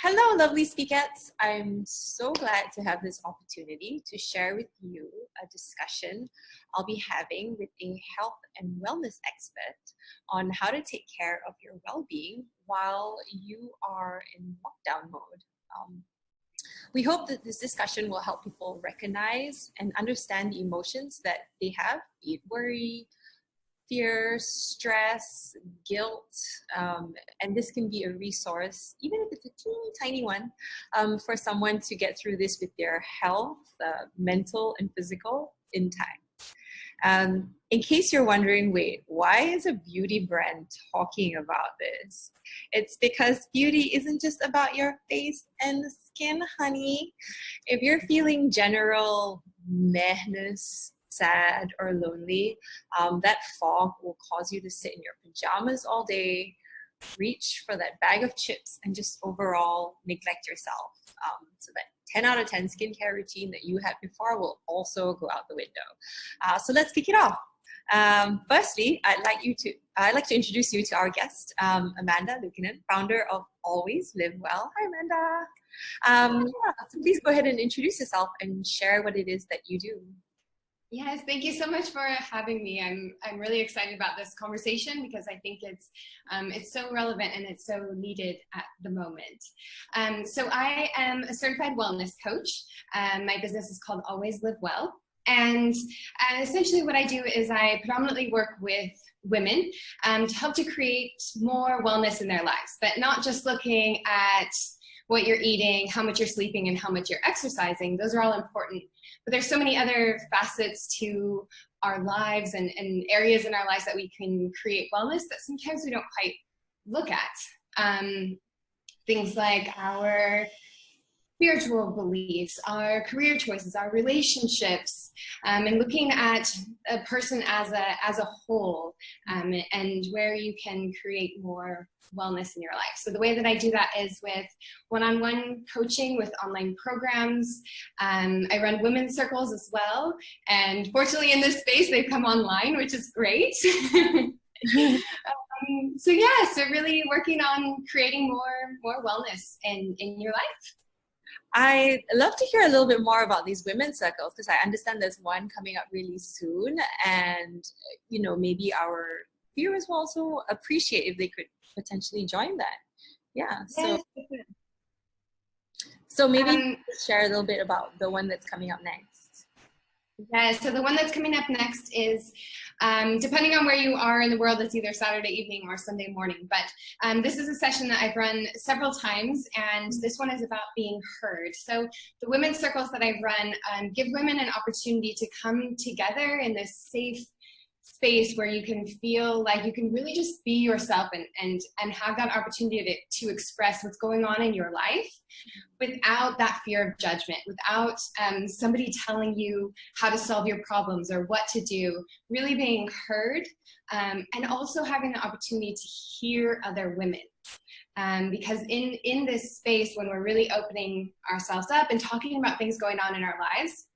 Hello, lovely speakettes. I'm so glad to have this opportunity to share with you a discussion I'll be having with a health and wellness expert on how to take care of your well-being while you are in lockdown mode. We hope that this discussion will help people recognize and understand the emotions that they have, be it worry, fear, stress, guilt, and this can be a resource, even if it's a teeny tiny one, for someone to get through this with their health, mental and physical, intact. In case you're wondering, wait, why is a beauty brand talking about this? It's because beauty isn't just about your face and skin, honey. If you're feeling general mehness, sad or lonely, that fog will cause you to sit in your pajamas all day, reach for that bag of chips, and just overall neglect yourself. So that 10 out of 10 skincare routine that you had before will also go out the window. So let's kick it off. Firstly, I'd like to introduce you to our guest, Amanda Luukinen, founder of Always Live Well. Hi, Amanda. So please go ahead and introduce yourself and share what it is that you do. Yes, thank you so much for having me. I'm really excited about this conversation because I think it's so relevant and it's so needed at the moment. So I am a certified wellness coach. My business is called Always Live Well. And essentially what I do is I predominantly work with women to help to create more wellness in their lives, but not just looking at what you're eating, how much you're sleeping, and how much you're exercising. Those are all important. But there's so many other facets to our lives and areas in our lives that we can create wellness that sometimes we don't quite look at. Things like our spiritual beliefs, our career choices, our relationships, and looking at a person as a whole, and where you can create more wellness in your life. So the way that I do that is with one-on-one coaching with online programs. I run women's circles as well, and fortunately in this space they've come online, which is great. So really working on creating more wellness in your life. I'd love to hear a little bit more about these women's circles, because I understand there's one coming up really soon, and maybe our viewers will also appreciate if they could potentially join that. Yeah. So maybe share a little bit about the one that's coming up next. Yeah, so the one that's coming up next is, depending on where you are in the world, it's either Saturday evening or Sunday morning. But this is a session that I've run several times, and this one is about being heard. So the women's circles that I run give women an opportunity to come together in this safe space where you can feel like you can really just be yourself and have that opportunity to express what's going on in your life without that fear of judgment, without somebody telling you how to solve your problems or what to do, really being heard, and also having the opportunity to hear other women. Because in this space, when we're really opening ourselves up and talking about things going on in our lives,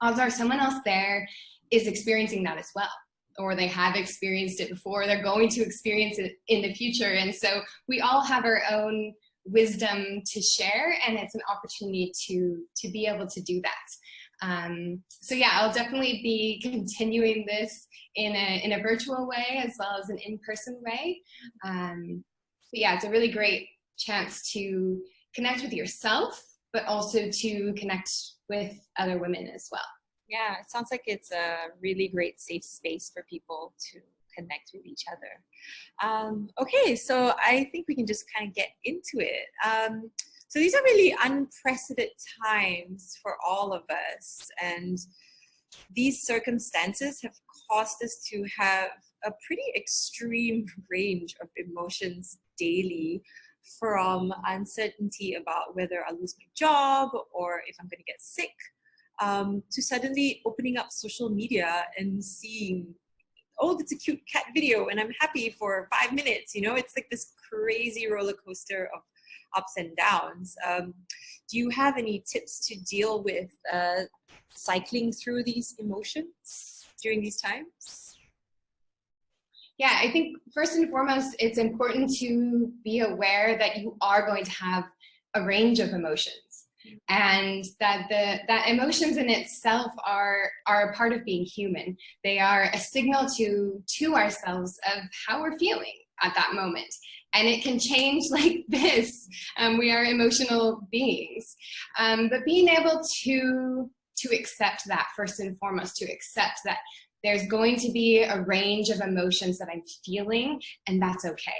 odds are someone else there is experiencing that as well, or they have experienced it before, they're going to experience it in the future. And so we all have our own wisdom to share, and it's an opportunity to be able to do that. So yeah, I'll definitely be continuing this in a virtual way as well as an in-person way. But yeah, it's a really great chance to connect with yourself, but also to connect with other women as well. Yeah, it sounds like it's a really great safe space for people to connect with each other. Okay, so I think we can just kind of get into it. So these are really unprecedented times for all of us, and these circumstances have caused us to have a pretty extreme range of emotions daily, from uncertainty about whether I'll lose my job or if I'm going to get sick, to suddenly opening up social media and seeing, oh, that's a cute cat video and I'm happy for 5 minutes. It's like this crazy roller coaster of ups and downs. Do you have any tips to deal with cycling through these emotions during these times? Yeah, I think first and foremost, it's important to be aware that you are going to have a range of emotions, and that that emotions in itself are a part of being human. They are a signal to ourselves of how we're feeling at that moment. And it can change like this. We are emotional beings. But being able to accept that, first and foremost, to accept that there's going to be a range of emotions that I'm feeling, and that's okay.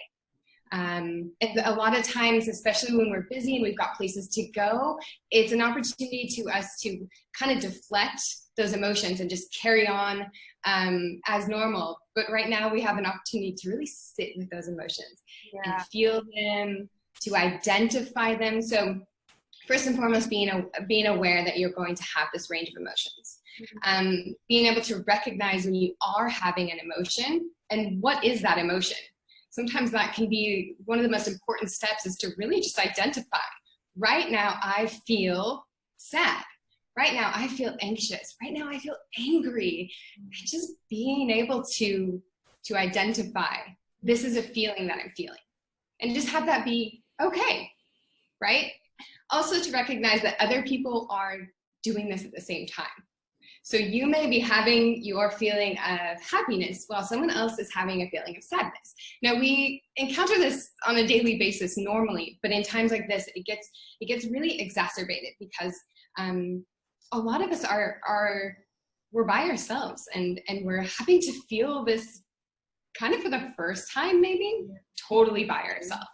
And a lot of times, especially when we're busy and we've got places to go, it's an opportunity to us to kind of deflect those emotions and just carry on as normal. But right now we have an opportunity to really sit with those emotions and feel them, to identify them. So first and foremost, being aware that you're going to have this range of emotions. Being able to recognize when you are having an emotion and what is that emotion. Sometimes that can be one of the most important steps, is to really just identify. Right now, I feel sad. Right now, I feel anxious. Right now, I feel angry. And just being able to identify, this is a feeling that I'm feeling. And just have that be okay, right? Also to recognize that other people are doing this at the same time. So you may be having your feeling of happiness while someone else is having a feeling of sadness. Now, we encounter this on a daily basis normally, but in times like this, it gets really exacerbated because a lot of us we're by ourselves, and we're having to feel this kind of for the first time, maybe totally by ourselves.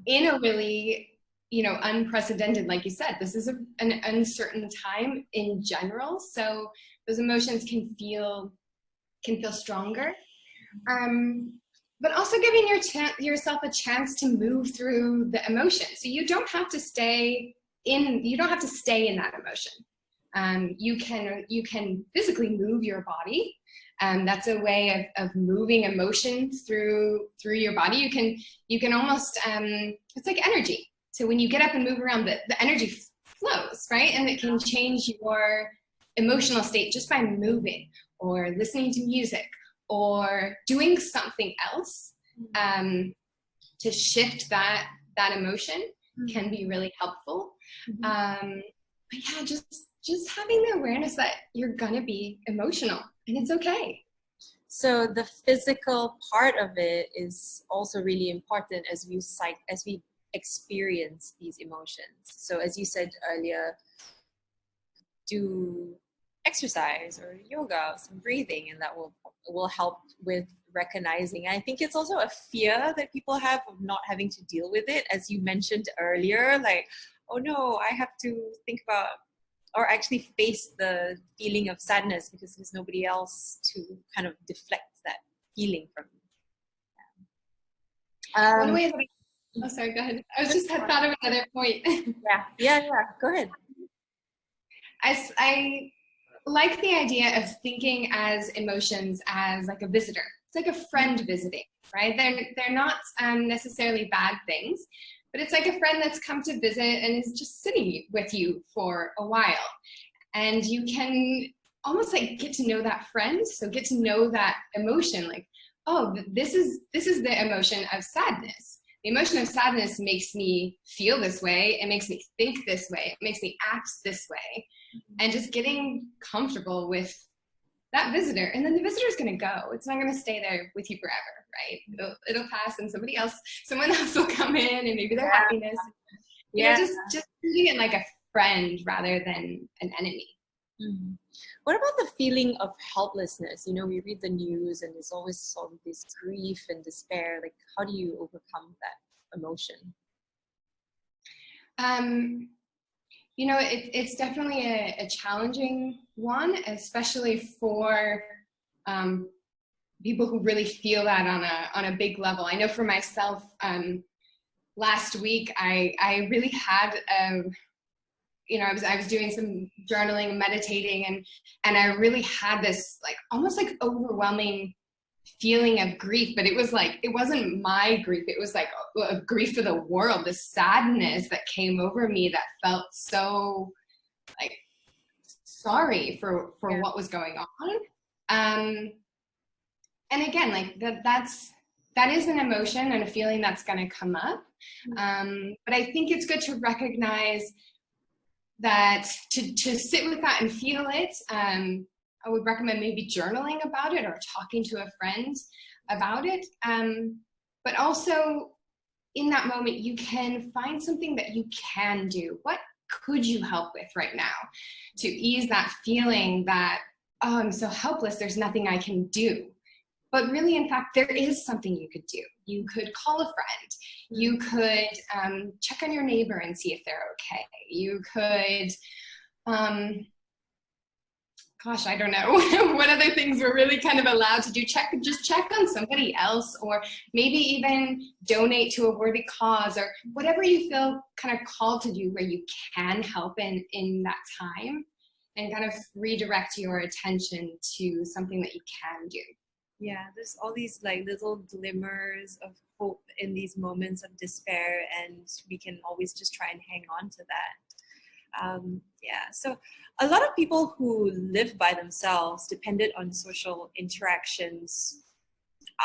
In a really, unprecedented, like you said, this is an uncertain time in general. So those emotions can feel stronger. But also giving yourself a chance to move through the emotion. So you don't have to stay in that emotion. You can physically move your body. That's a way of moving emotion through your body. You can almost, it's like energy. So when you get up and move around, the energy flows, right? And it can change your emotional state just by moving or listening to music or doing something else to shift that emotion can be really helpful. But yeah, just having the awareness that you're gonna be emotional and it's okay. So the physical part of it is also really important as we experience these emotions. So as you said earlier, do exercise or yoga, some breathing, and that will help with recognizing. I think it's also a fear that people have of not having to deal with it, as you mentioned earlier, like, oh no, I have to think about or actually face the feeling of sadness because there's nobody else to kind of deflect that feeling from. One way oh, sorry, go ahead. I just had thought of another point. Yeah, go ahead. I like the idea of thinking as emotions as like a visitor. It's like a friend visiting, right? They're not necessarily bad things, but it's like a friend that's come to visit and is just sitting with you for a while. And you can almost like get to know that friend. So get to know that emotion, like, oh, this is the emotion of sadness. The emotion of sadness makes me feel this way. It makes me think this way. It makes me act this way. And just getting comfortable with that visitor. And then the visitor is going to go. It's not going to stay there with you forever, right? It'll pass and someone else will come in and maybe their happiness. Just treating it like a friend rather than an enemy. What about the feeling of helplessness? We read the news and there's always sort of this grief and despair. Like, how do you overcome that emotion? It's definitely a challenging one, especially for people who really feel that on a big level. I know for myself, last week I really had I was doing some journaling and meditating, and I really had this like almost like overwhelming feeling of grief, but it wasn't my grief. It was like a grief for the world, this sadness that came over me that felt so like sorry for what was going on. And again, like that is an emotion and a feeling that's going to come up. But I think it's good to recognize that to sit with that and feel it. I would recommend maybe journaling about it or talking to a friend about it. But also in that moment, you can find something that you can do. What could you help with right now to ease that feeling that, oh, I'm so helpless, there's nothing I can do. But really, in fact, there is something you could do. You could call a friend. You could check on your neighbor and see if they're okay. You could, gosh, I don't know what other things we're really kind of allowed to do. Just check on somebody else, or maybe even donate to a worthy cause, or whatever you feel kind of called to do where you can help in that time, and kind of redirect your attention to something that you can do. Yeah, there's all these like little glimmers of hope in these moments of despair, and we can always just try and hang on to that. Yeah, so a lot of people who live by themselves depended on social interactions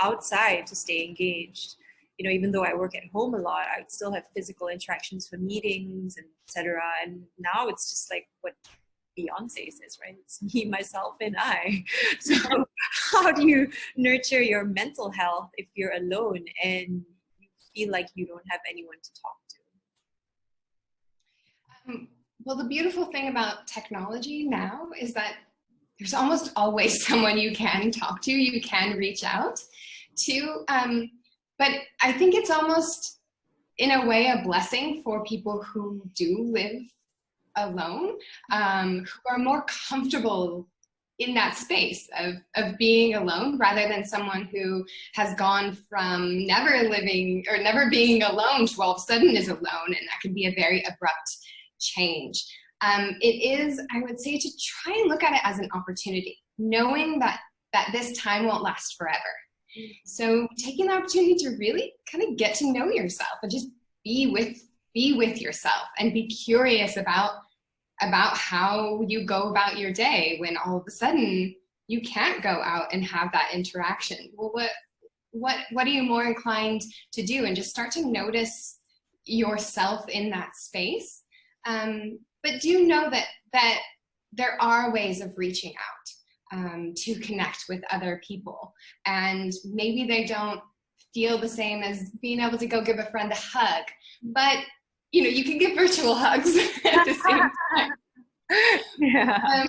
outside to stay engaged. You know, even though I work at home a lot, I would still have physical interactions for meetings and etc. And now it's just like what Beyonce says, right? It's me, myself, and I. So how do you nurture your mental health if you're alone and you feel like you don't have anyone to talk to? Well, the beautiful thing about technology now is that there's almost always someone you can talk to, you can reach out to. But I think it's almost, in a way, a blessing for people who do live alone, who are more comfortable in that space of being alone, rather than someone who has gone from never living or never being alone to all of a sudden is alone, and that can be a very abrupt change. It is, I would say, to try and look at it as an opportunity, knowing that this time won't last forever. So taking the opportunity to really kind of get to know yourself and just be with yourself and be curious about how you go about your day when all of a sudden you can't go out and have that interaction. Well, what are you more inclined to do? And just start to notice yourself in that space. But do know that there are ways of reaching out to connect with other people. And maybe they don't feel the same as being able to go give a friend a hug, but you know, you can give virtual hugs at the same time.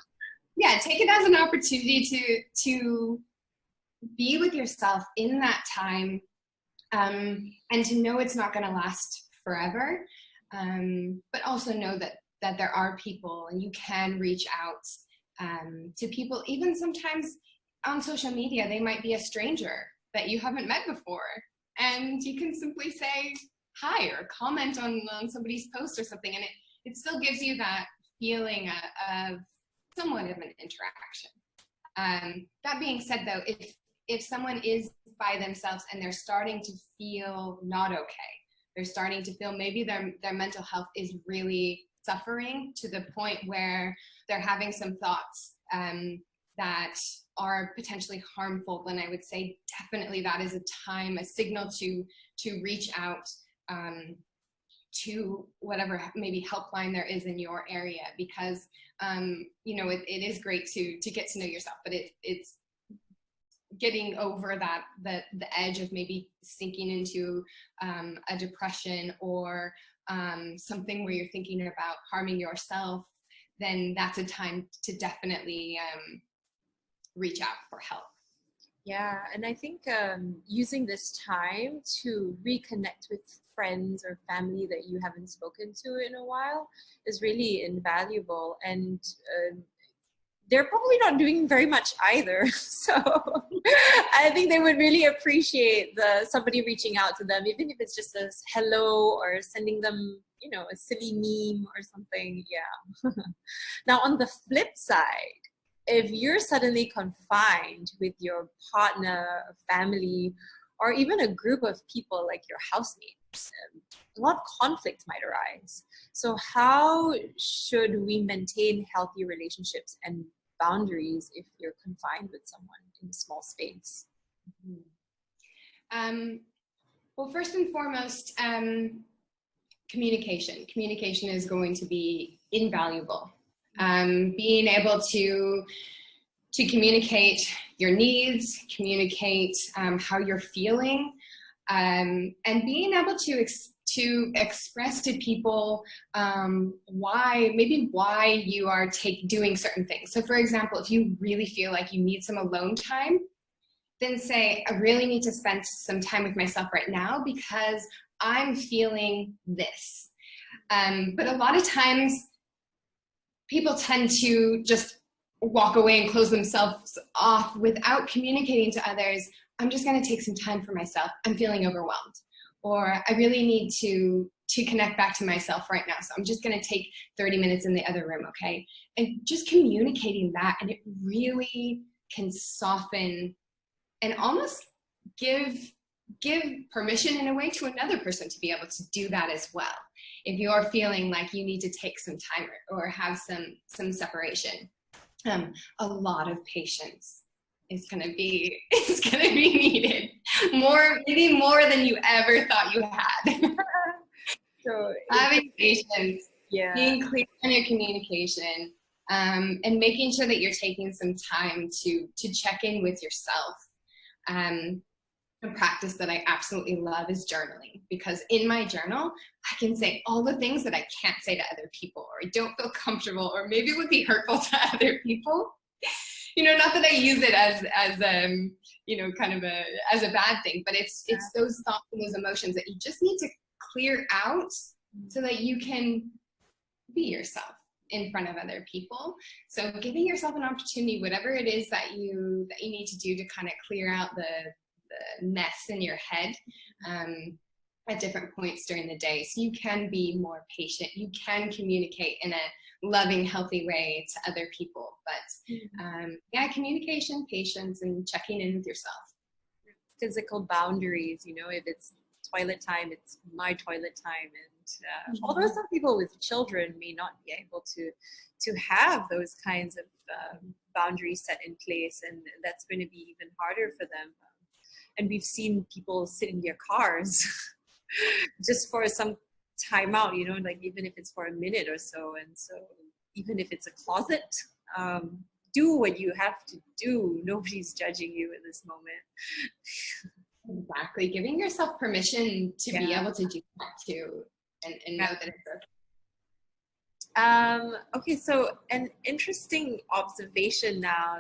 Yeah, take it as an opportunity to be with yourself in that time, and to know it's not going to last forever, but also know that there are people, and you can reach out to people, even sometimes on social media. They might be a stranger that you haven't met before, and you can simply say hi or comment on somebody's post or something, and it still gives you that feeling of somewhat of an interaction. That being said, though, if someone is by themselves and they're starting to feel not okay, they're starting to feel maybe their mental health is really suffering to the point where they're having some thoughts that are potentially harmful, then I would say definitely that is a signal to reach out to whatever maybe helpline there is in your area, because you know, it is great to get to know yourself, but it's getting over the edge of maybe sinking into a depression or something where you're thinking about harming yourself, then that's a time to definitely reach out for help. Yeah, and I think using this time to reconnect with friends or family that you haven't spoken to in a while is really invaluable, and they're probably not doing very much either. So I think they would really appreciate somebody reaching out to them, even if it's just a hello or sending them, you know, a silly meme or something. Yeah. Now, on the flip side, if you're suddenly confined with your partner, family, or even a group of people like your housemates, a lot of conflict might arise. So how should we maintain healthy relationships and boundaries if you're confined with someone in a small space? Well, first and foremost, communication. Communication is going to be invaluable. Being able to communicate your needs, communicate how you're feeling, and being able to express to people why you are doing certain things. So for example, if you really feel like you need some alone time, then say, I really need to spend some time with myself right now because I'm feeling this. But a lot of times people tend to just walk away and close themselves off without communicating to others. I'm just going to take some time for myself. I'm feeling overwhelmed. Or I really need to connect back to myself right now. So I'm just going to take 30 minutes in the other room, okay? And just communicating that, and it really can soften and almost give permission in a way to another person to be able to do that as well. If you're feeling like you need to take some time or have some separation, a lot of patience is going to be needed. Maybe more than you ever thought you had. So having patience, being clear in your communication, and making sure that you're taking some time to check in with yourself. A practice that I absolutely love is journaling, because in my journal, I can say all the things that I can't say to other people, or I don't feel comfortable, or maybe would be hurtful to other people. You know, not that I use it as you know, kind of as a bad thing, but it's those thoughts and those emotions that you just need to clear out so that you can be yourself in front of other people. So giving yourself an opportunity, whatever it is that you need to do to kind of clear out the mess in your head at different points during the day, so you can be more patient, you can communicate in a loving, healthy way to other people. But yeah, communication, patience, and checking in with yourself. Physical boundaries, you know, if it's toilet time, it's my toilet time. And although some people with children may not be able to have those kinds of boundaries set in place, and that's going to be even harder for them. And we've seen people sit in their cars just for some time out, you know, like even if it's for a minute or so. And so even if it's a closet, do what you have to do. Nobody's judging you in this moment. Exactly. Giving yourself permission to be able to do that too, and know that it's okay. Okay, so an interesting observation now,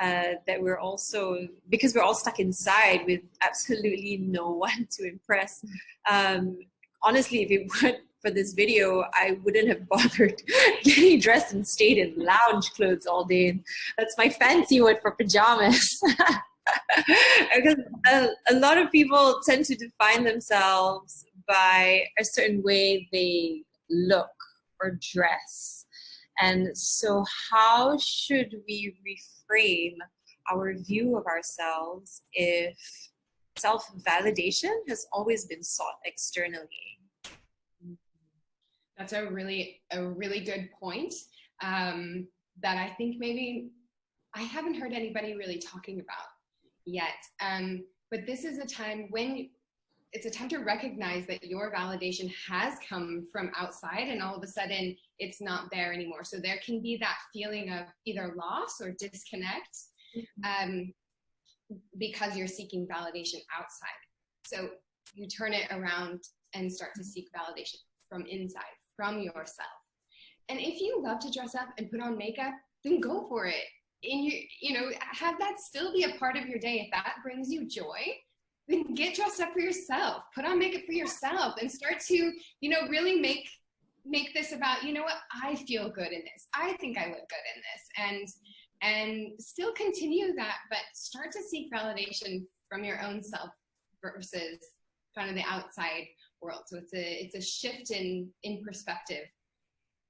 that we're also, because we're all stuck inside with absolutely no one to impress. Honestly, if it weren't for this video, I wouldn't have bothered getting dressed and stayed in lounge clothes all day. That's my fancy word for pajamas. Because a lot of people tend to define themselves by a certain way they look or dress. And so how should we reframe our view of ourselves if self-validation has always been sought externally? That's a really good point that I think maybe I haven't heard anybody really talking about yet. But this is a time when it's a time to recognize that your validation has come from outside, and all of a sudden it's not there anymore. So there can be that feeling of either loss or disconnect because you're seeking validation outside. So you turn it around and start to seek validation from inside, from yourself. And if you love to dress up and put on makeup, then go for it. You know, have that still be a part of your day. If that brings you joy, then get dressed up for yourself, put on makeup for yourself, and start to, you know, really make this about, you know what, I feel good in this. I think I look good in this, and still continue that, but start to seek validation from your own self versus kind of the outside world. So it's a shift in perspective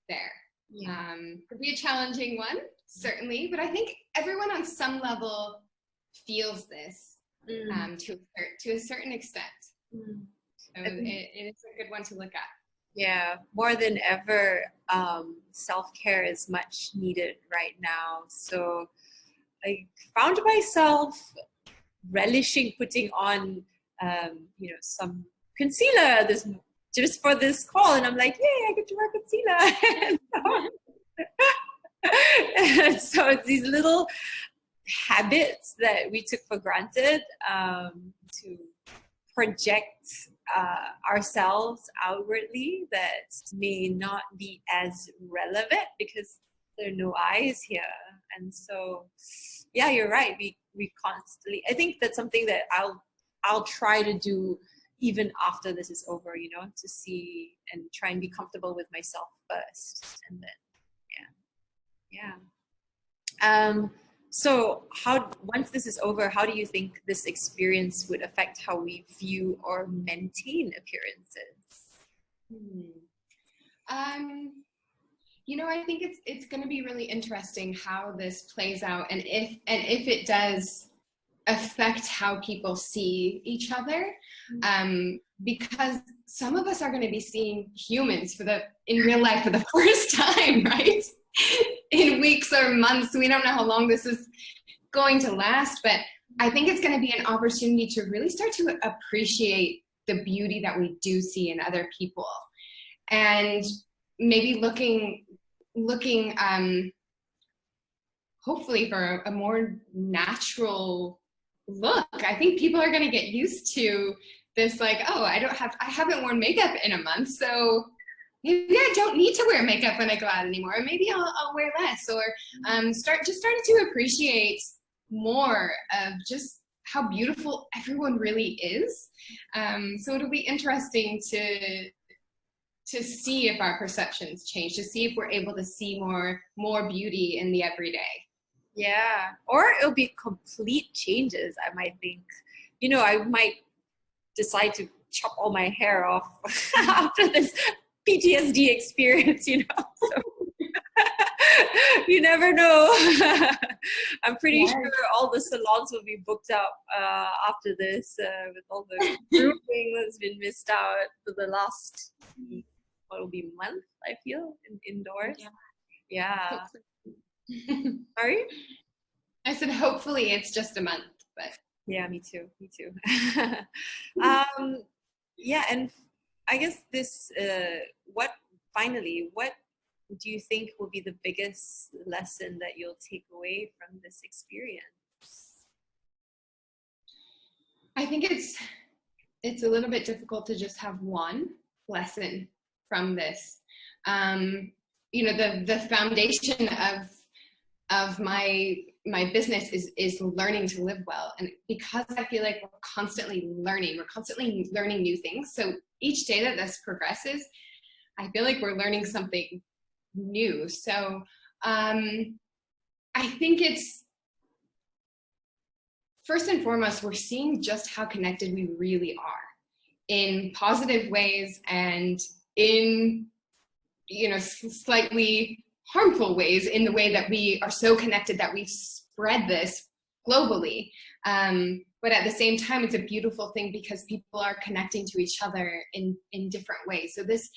there. Yeah. Could be a challenging one, certainly, but I think everyone on some level feels this. To a certain extent. So it is a good one to look at. Yeah, more than ever, self-care is much needed right now. So I found myself relishing putting on you know, some concealer this just for this call, and I'm like, yay, I get to wear concealer. And so it's these little habits that we took for granted, to project ourselves outwardly that may not be as relevant because there are no eyes here. And so, yeah, you're right. We constantly, I think that's something that I'll try to do even after this is over, you know, to see and try and be comfortable with myself first, and then so once this is over, how do you think this experience would affect how we view or maintain appearances? You know, I think it's going to be really interesting how this plays out, and if it does affect how people see each other, because some of us are going to be seeing humans in real life for the first time, right? In weeks or months. We don't know how long this is going to last, but I think it's going to be an opportunity to really start to appreciate the beauty that we do see in other people, and maybe looking hopefully for a more natural look. I think people are going to get used to this, like, oh, I haven't worn makeup in a month, so maybe I don't need to wear makeup when I go out anymore, or maybe I'll wear less, or starting to appreciate more of just how beautiful everyone really is. So it'll be interesting to see if our perceptions change, to see if we're able to see more beauty in the everyday. Yeah, or it'll be complete changes. I might think, you know, I might decide to chop all my hair off after this PTSD experience, you know. So you never know. I'm pretty sure all the salons will be booked up after this, with all the grooming that's been missed out for the last, what will be, month, I feel, indoors. Yeah. Sorry? I said hopefully it's just a month, but yeah, me too. Yeah, and I guess this, what do you think will be the biggest lesson that you'll take away from this experience? I think it's a little bit difficult to just have one lesson from this. You know, the foundation of my business is learning to live well, and because I feel like we're constantly learning new things. So each day that this progresses, I feel like we're learning something new. So I think it's, first and foremost, we're seeing just how connected we really are in positive ways and in, you know, slightly harmful ways, in the way that we are so connected that we spread this globally. But at the same time, it's a beautiful thing because people are connecting to each other in different ways. So this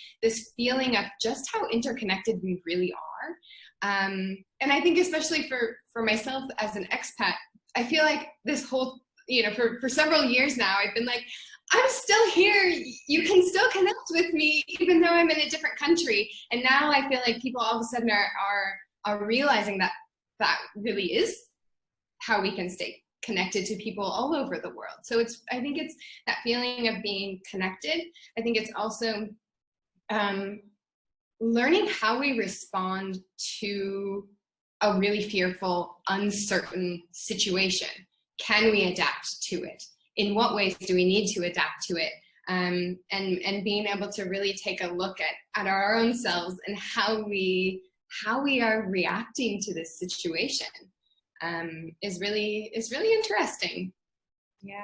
feeling of just how interconnected we really are. And I think especially for myself as an expat, I feel like this whole, you know, for several years now, I've been like, I'm still here. You can still connect with me even though I'm in a different country. And now I feel like people all of a sudden are realizing that really is how we can stay connected to people all over the world. So I think it's that feeling of being connected. I think it's also learning how we respond to a really fearful, uncertain situation. Can we adapt to it? In what ways do we need to adapt to it? And being able to really take a look at our own selves and how we are reacting to this situation is really interesting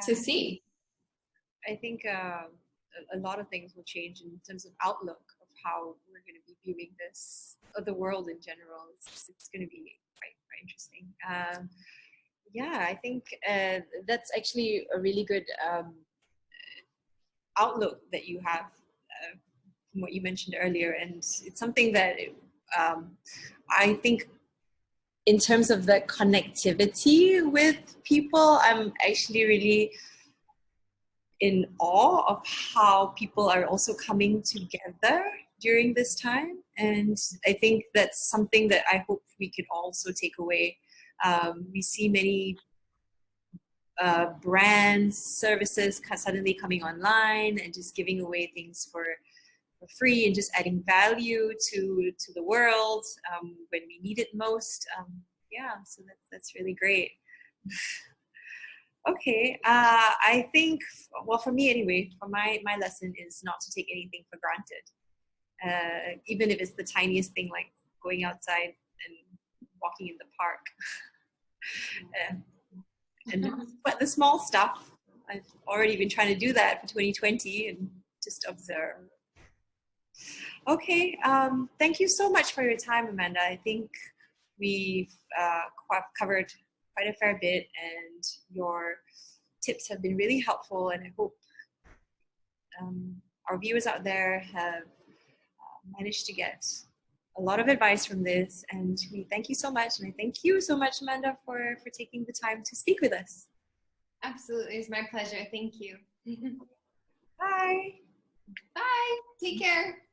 to see. I think a lot of things will change in terms of outlook of how we're going to be viewing this, or the world in general. It's going to be quite interesting. Yeah, I think that's actually a really good outlook that you have from what you mentioned earlier, and it's something that I think in terms of the connectivity with people, I'm actually really in awe of how people are also coming together during this time. And I think that's something that I hope we could also take away. We see many brands, services suddenly coming online and just giving away things for free and just adding value to the world when we need it most. Yeah, so that's really great. Okay, I think, well, for me anyway, for my lesson is not to take anything for granted, even if it's the tiniest thing like going outside and walking in the park. But the small stuff, I've already been trying to do that for 2020 and just observe. Okay, thank you so much for your time, Amanda. I think we've covered quite a fair bit, and your tips have been really helpful, and I hope our viewers out there have managed to get a lot of advice from this, and we thank you so much. And I thank you so much, Amanda, for taking the time to speak with us. Absolutely, it's my pleasure. Thank you. Bye. Bye. Take care.